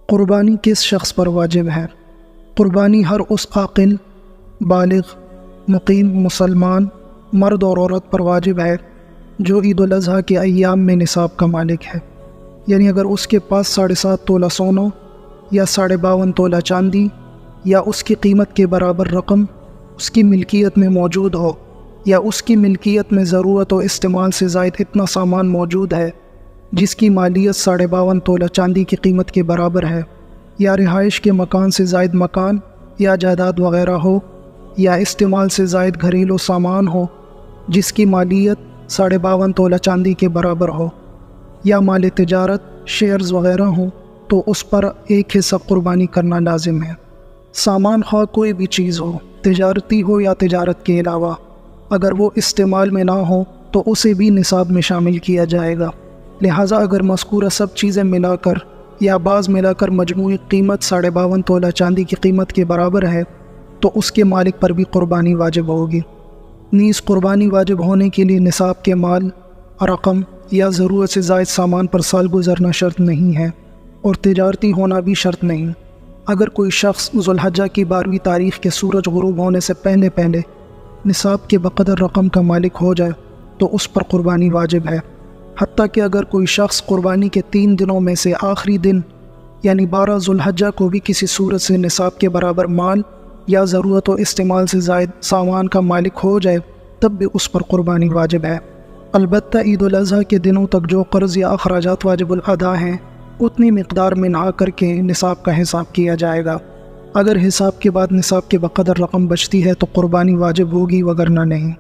قربانی کس شخص پر واجب ہے؟ قربانی ہر اس عاقل، بالغ، مقیم مسلمان مرد اور عورت پر واجب ہے جو عید الاضحیٰ کے ایام میں نصاب کا مالک ہے۔ یعنی اگر اس کے پاس 7.5 تولہ سونا یا 52.5 تولہ چاندی یا اس کی قیمت کے برابر رقم اس کی ملکیت میں موجود ہو، یا اس کی ملکیت میں ضرورت و استعمال سے زائد اتنا سامان موجود ہے جس کی مالیت 52.5 تولہ چاندی کی قیمت کے برابر ہے، یا رہائش کے مکان سے زائد مکان یا جائیداد وغیرہ ہو، یا استعمال سے زائد گھریلو سامان ہو جس کی مالیت 52.5 تولہ چاندی کے برابر ہو، یا مال تجارت شیئرز وغیرہ ہوں، تو اس پر ایک حصہ قربانی کرنا لازم ہے۔ سامان خواہ کوئی بھی چیز ہو، تجارتی ہو یا تجارت کے علاوہ، اگر وہ استعمال میں نہ ہو تو اسے بھی نصاب میں شامل کیا جائے گا۔ لہٰذا اگر مذکورہ سب چیزیں ملا کر یا بعض ملا کر مجموعی قیمت 52.5 تولہ چاندی کی قیمت کے برابر ہے تو اس کے مالک پر بھی قربانی واجب ہوگی۔ نیز قربانی واجب ہونے کے لیے نصاب کے مال، رقم یا ضرورت سے زائد سامان پر سال گزرنا شرط نہیں ہے، اور تجارتی ہونا بھی شرط نہیں۔ اگر کوئی شخص ذو الحجہ کی 12ویں تاریخ کے سورج غروب ہونے سے پہلے نصاب کے بقدر رقم کا مالک ہو جائے تو اس پر قربانی واجب ہے، حتیٰ کہ اگر کوئی شخص قربانی کے 3 دنوں میں سے آخری دن یعنی 12 ذو الحجہ کو بھی کسی صورت سے نصاب کے برابر مال یا ضرورت و استعمال سے زائد سامان کا مالک ہو جائے تب بھی اس پر قربانی واجب ہے۔ البتہ عید الاضحیٰ کے دنوں تک جو قرض یا اخراجات واجب الادا ہیں اتنی مقدار منہا کر کے نصاب کا حساب کیا جائے گا۔ اگر حساب کے بعد نصاب کے بقدر رقم بچتی ہے تو قربانی واجب ہوگی، وگرنہ نہیں۔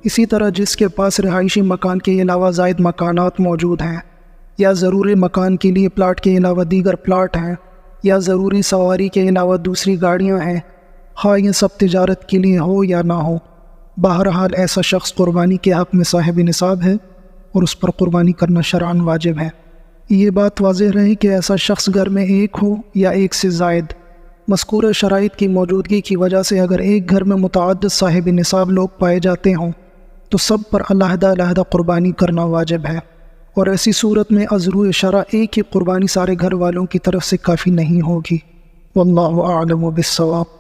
اسی طرح جس کے پاس رہائشی مکان کے علاوہ زائد مکانات موجود ہیں، یا ضروری مکان کے لیے پلاٹ کے علاوہ دیگر پلاٹ ہیں، یا ضروری سواری کے علاوہ دوسری گاڑیاں ہیں، خواہ یہ سب تجارت کے لیے ہو یا نہ ہو، بہرحال ایسا شخص قربانی کے حق میں صاحب نصاب ہے اور اس پر قربانی کرنا شرعاً واجب ہے۔ یہ بات واضح رہے کہ ایسا شخص گھر میں ایک ہو یا ایک سے زائد، مذکورہ شرائط کی موجودگی کی وجہ سے اگر ایک گھر میں متعدد صاحب نصاب لوگ پائے جاتے ہوں تو سب پر علیحدہ علیحدہ قربانی کرنا واجب ہے، اور ایسی صورت میں ازروع شرع ایک ہی قربانی سارے گھر والوں کی طرف سے کافی نہیں ہوگی۔ واللہ اعلم بالصواب۔